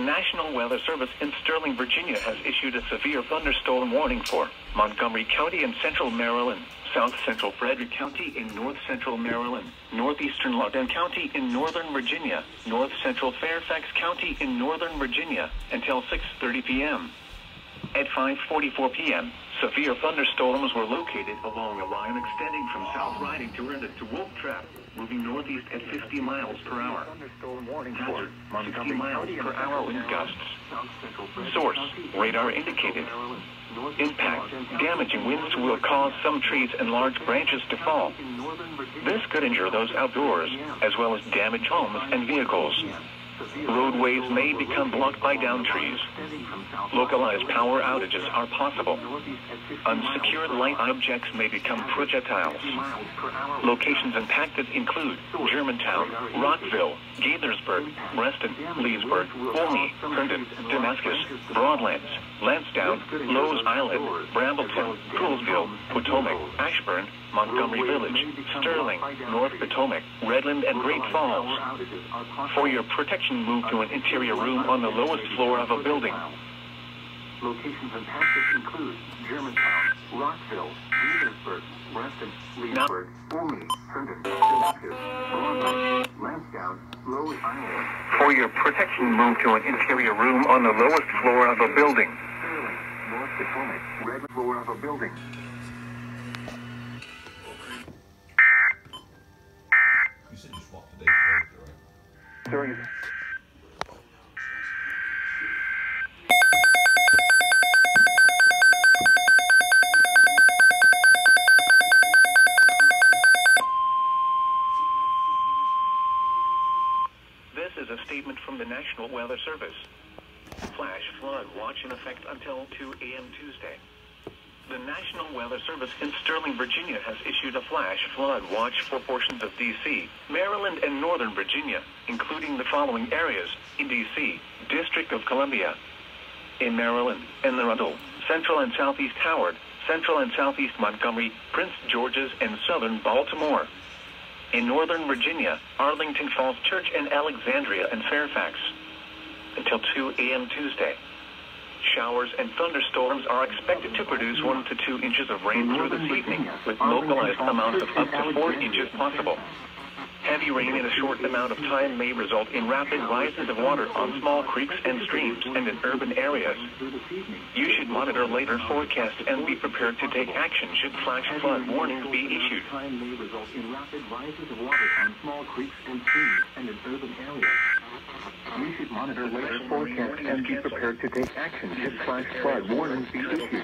National Weather Service in Sterling, Virginia has issued a severe thunderstorm warning for Montgomery County in central Maryland, south central Frederick County in north central Maryland, northeastern Loudoun County in northern Virginia, north central Fairfax County in northern Virginia, until 6:30 p.m. At 5:44 p.m., severe thunderstorms were located along a line extending from South Riding to Rendon to Wolf Trap, moving northeast at 50 miles per hour. Hazard, 60 miles per hour wind gusts. Source, radar indicated. Impact, damaging winds will cause some trees and large branches to fall. This could injure those outdoors, as well as damage homes and vehicles. Roadways may become blocked by downed trees. Localized power outages are possible. Unsecured light objects may become projectiles. Locations impacted include Germantown, Rockville, Gaithersburg, Reston, Leesburg, Olney, Herndon, Damascus, Broadlands, Lansdowne, Lowe's Island, Brambleton, Poolsville, Potomac, Ashburn, Montgomery Village, Sterling, North Potomac, Redland, and Great Falls. For your protection, move to an interior room on the lowest floor of a building. Locations impacted include Germantown, Rockville, Gaithersburg, Reston, Leesburg, Olney, Herndon, Damascus, Broadlands, Lansdowne, Lowe's Island. For your protection, move to an interior room on the lowest floor of a building. Sterling, North Potomac, red floor of a building. You said you swapped today's character, right? During This is a statement from the National Weather Service. Flash flood watch in effect until 2 a.m. Tuesday. The National Weather Service in Sterling, Virginia has issued a flash flood watch for portions of D.C., Maryland, and Northern Virginia, including the following areas: in D.C., District of Columbia; in Maryland, Anne Arundel, Central and Southeast Howard, Central and Southeast Montgomery, Prince George's, and Southern Baltimore; in Northern Virginia, Arlington Falls Church, and Alexandria, and Fairfax, until 2 a.m. Tuesday. Showers and thunderstorms are expected to produce 1 to 2 inches of rain through this evening, with localized amounts of up to 4 inches possible. Heavy rain in a short amount of time may result in rapid rises of water on small creeks and streams and in urban areas. You should monitor later forecasts and be prepared to take action should flash flood warnings be issued. Time may result in rapid rises of water on small creeks and streams and in urban areas. You should monitor later forecasts and be prepared to take action should flash flood warnings be issued.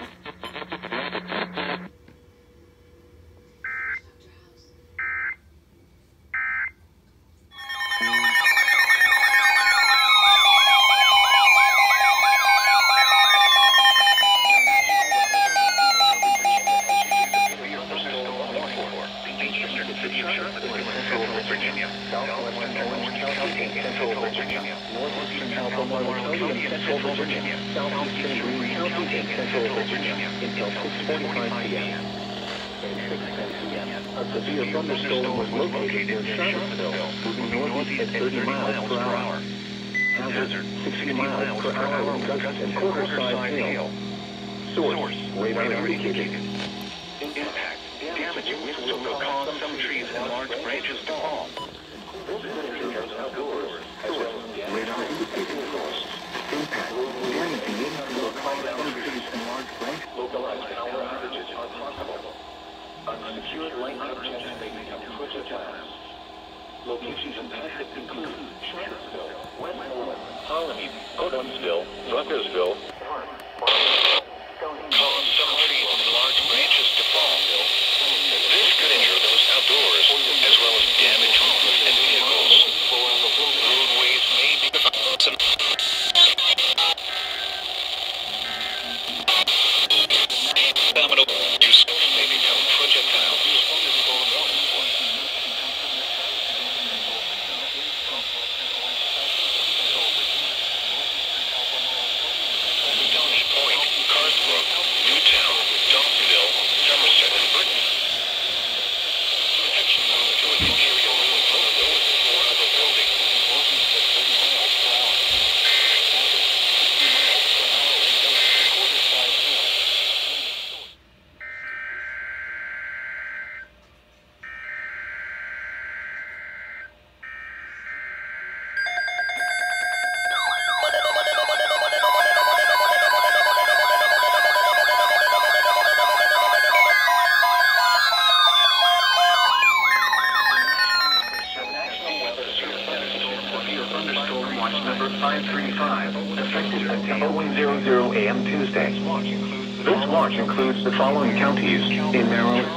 A severe thunderstorm was located near Charlottesville, moving northeast at 30 miles per hour. Hazard, 60 miles per hour wind gusts and quarter-size hail. Source, radar indicated. Impact, damaging winds will cause some trees and large branches to fall. Outdoors, as well as radar indicated. Impact, damaging winds will cause some trees and large branches. Localized power outages are possible. Unsecured light objects may become projectiles. Locations impacted include Charlottesville, Westmoreland, Harlem, Odomsville, Rutgersville. Cause some trees and large branches to fall. This could injure those outdoors, as well as damage homes and vehicles. Roadways may become some domino juice may become projectiles. Stony Point, thunderstorm watch number 535, effective until 11:00 a.m. Tuesday. This watch includes the following counties in Maryland,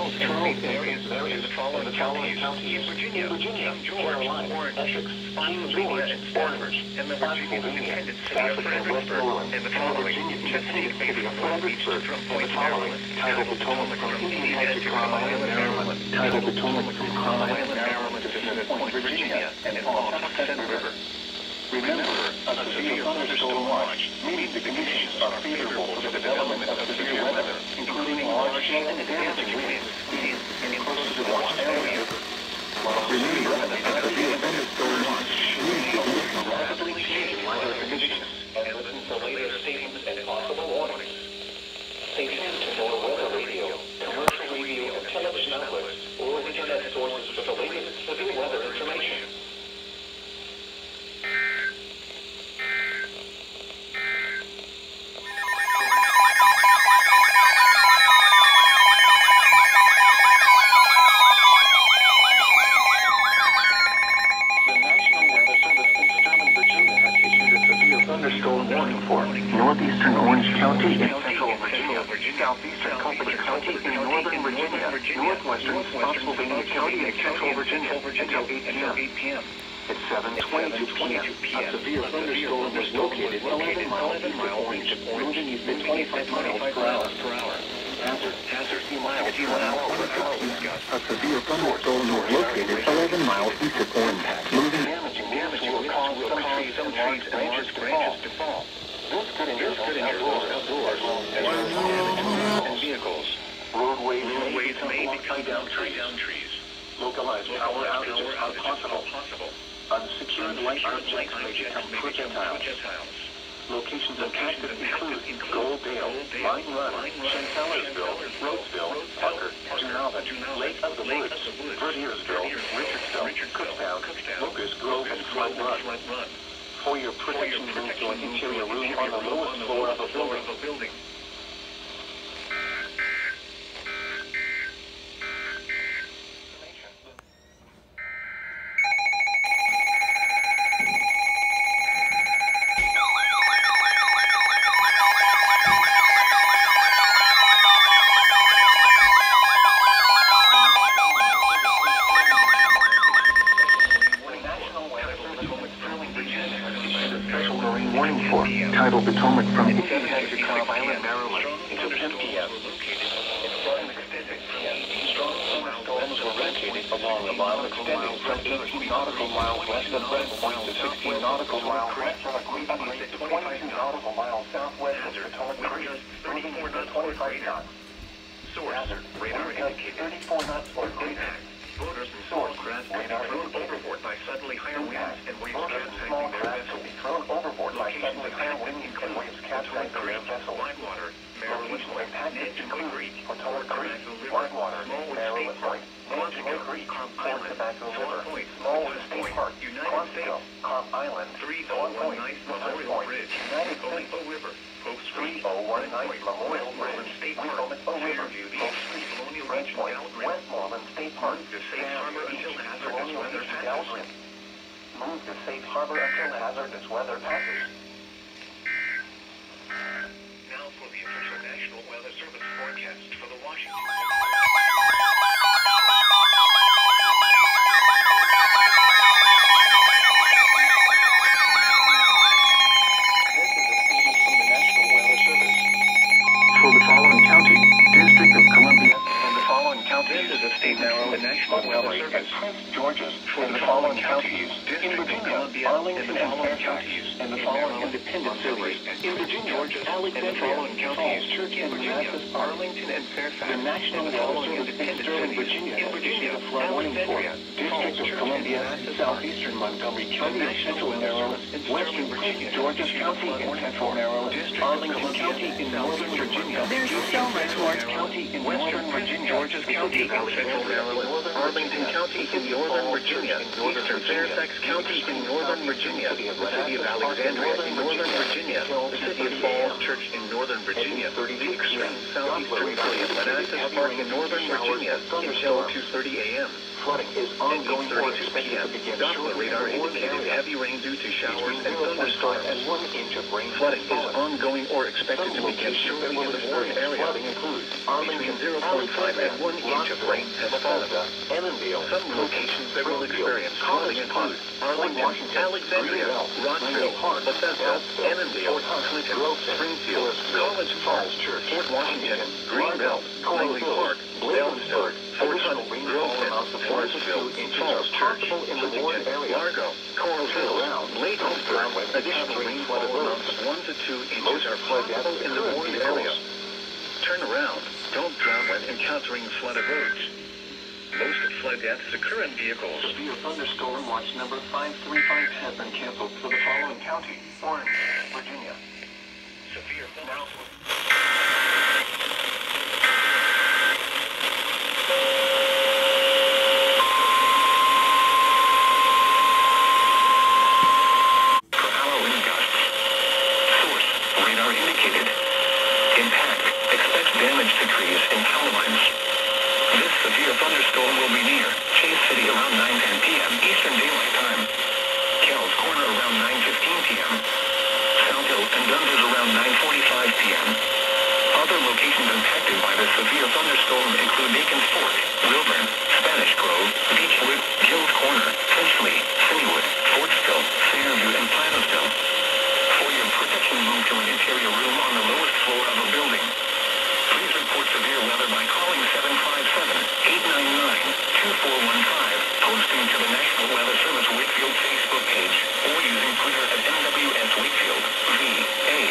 Virginia, Carolina, Essex, Pennsylvania, Orange, and the Virginia independent city of Fredericksburg, and the following Chesapeake Bay from Long Beach to Trump Point, Maryland, Tidal Potomac from Indiana to Cobb Island, Maryland, Tidal Potomac from Cobb Island, Maryland to Center Point, Virginia, and off Hudson River. Remember, a severe thunderstorm watch means the conditions are favorable for the development of severe weather, including large hail and damaging winds in close to the watch area. Remember, a severe thunderstorm watch means rapidly changing weather conditions and listen to later statements and possible warnings. Stay tuned to more weather radio, commercial radio, and television outlets, or internet sources for the latest severe weather information. Northeastern Orange County in Central Virginia, Southeastern Culpeper County in Northern Virginia, Northwestern Spotsylvania County in Central Virginia until 8 p.m. At 7:22 p.m., a severe thunderstorm was located 11 miles east of Orange, moving east at 25 miles per hour. Hazard 60 miles per hour. A severe thunderstorm was located 11 miles east of Orange, moving damage will cause some trees and large branches to fall. This could involve outdoors and vehicles. Roadways may become down trees. Localized power outages are possible. Unsecured light objects may become projectiles. Locations impacted include Goldale, Line Run, Chancellorsville, Roseville, Parker, Junavin, Lake of the Woods, Verdiersville, Richardsville, Cookstown, Locust Grove, and Front Run. For your protection, move to an interior room on the lowest floor of a building. Tidal Potomac from Indiana to Cobb Island, Maryland, until 10 p.m. Strong thunderstorms were located along the bottom, extending from 18 nautical miles west of West Point to 16 nautical miles west of Great Creek to 22 nautical miles southwest of Potomac Creek, moving east at 25 knots. Source, radar indicated 34 knots or greater. Boaters and small craft will be thrown overboard by suddenly higher winds and waves capsizing their vessels. Locations capturing Potomac vessel, Whitewater, Maryland Point, Ned Creek, Potomac Creek, Whitewater, Maryland Point, Montague Creek, Cobb Island, Fort Point, Smallwood State Park, United States, Cobb Island, 3019 Memorial Bridge, Potomac River, Pope Street, 3019 Memorial Bridge, State Park, Fairview, Pope Street, Colonial Beach, Westmoreland State Park, the Safe Harbor until hazardous weather passes. Move to Safe Harbor until hazardous weather passes. Now for the official National Weather Service forecast for the Washington. For the following county, District of Columbia, and the following counties of the state Maryland National Weather Service, Georgia, for the following counties, in Virginia, Arlington and Fairfax, and the following independent cities, in Virginia, Alexandria, Falls Church in Virginia, Arlington and Fairfax, the National Weather Service in Sterling, Virginia, Virginia, Alexandria, District of Columbia, Southeastern Montgomery County, Central Maryland, Western Virginia, Georges County in Central Maryland, Arlington County in Northern Virginia, There's so much more. County in Western Virginia, Georges County in Central Maryland, Arlington County in Northern Virginia, Eastern Fairfax County in Northern Virginia, the city of Alexandria in Northern Virginia, the city of Falls Church in Northern Virginia, the extreme southeastern city of Manassas Park in Northern Virginia until 2:30 a.m. Flooding is ongoing or expected to begin Doppler shortly radar in the indicated area. heavy rain due to showers and 0.5 thunderstorms. and 1 inch of rain. Flooding is ongoing or expected Some to begin locations that shortly will in the warned experience area. flooding include Between 0.5 and 1 inch of rain has fallen. Annandale, Some locations that will experience flooding include Arlington, Alexandria, Rockville, Bethesda, Annandale, Clinton, Springfield, College Park, Fort Washington, Greenbelt, Langley Park, Beltsville, Fort Hunt, Groveland, Forestville, Falls Church, Huntington, Largo, Coral Hills, Bladensburg. Additional rainfall amounts of 1 to 2 inches are possible in the warned area. Turn around. Don't drown when encountering flooded roads. Most flood deaths occur in vehicles. Severe thunderstorm watch number 535 has been canceled for the following county: Orange, Virginia. Severe thunderstorm. For Halloween gusts. Source: radar indicated. Impact: expect damage to trees and power lines. This severe thunderstorm will be near Chase City around 9:10 p.m. Eastern Daylight Time. Kells Corner around 9:15 p.m. South Hill and Dundas around 9:45 p.m. Other locations impacted by the severe thunderstorm include Bacon's Fork, Wilburn, Spanish Grove, Beechwood, Gills Corner, Finchley, Citywood, Fortsville, Fairview, and Platteville. For your protection, move to an interior room on the lowest floor of a building. Please report severe weather by calling 757-899-2415, posting to the National Weather Service Wakefield Facebook page, or using Twitter at NWS Wakefield, VA.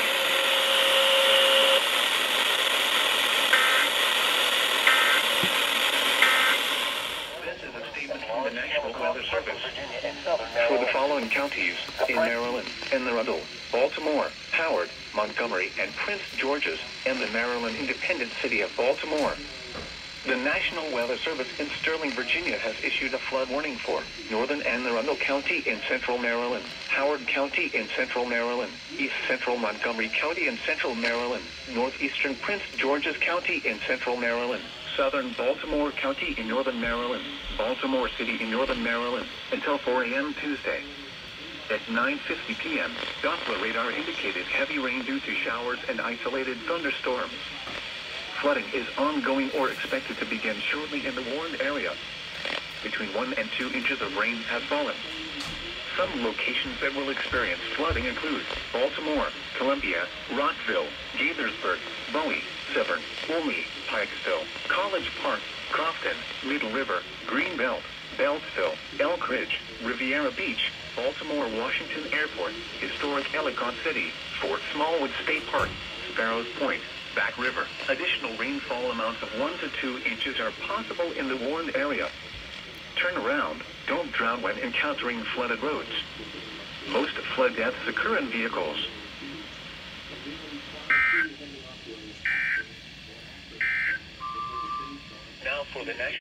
This is a statement from the National Weather Service. For the following counties, in Maryland, Anne Arundel, Baltimore, Howard, Montgomery, and Prince George's, and the Maryland independent city of Baltimore. The National Weather Service in Sterling, Virginia has issued a flood warning for northern Anne Arundel County in central Maryland, Howard County in central Maryland, east central Montgomery County in central Maryland, northeastern Prince George's County in central Maryland, southern Baltimore County in northern Maryland, Baltimore City in northern Maryland, until 4 a.m. Tuesday. At 9:50 p.m., Doppler radar indicated heavy rain due to showers and isolated thunderstorms. Flooding is ongoing or expected to begin shortly in the warned area. Between 1 and 2 inches of rain have fallen. Some locations that will experience flooding include Baltimore, Columbia, Rockville, Gaithersburg, Bowie, Severn, Olney, Pikesville, College Park, Crofton, Middle River, Greenbelt, Beltsville, Elk Ridge, Riviera Beach, Baltimore Washington Airport, Historic Ellicott City, Fort Smallwood State Park, Sparrows Point, Back River. Additional rainfall amounts of 1 to 2 inches are possible in the warned area. Turn around. Don't drown when encountering flooded roads. Most flood deaths occur in vehicles. Now for the national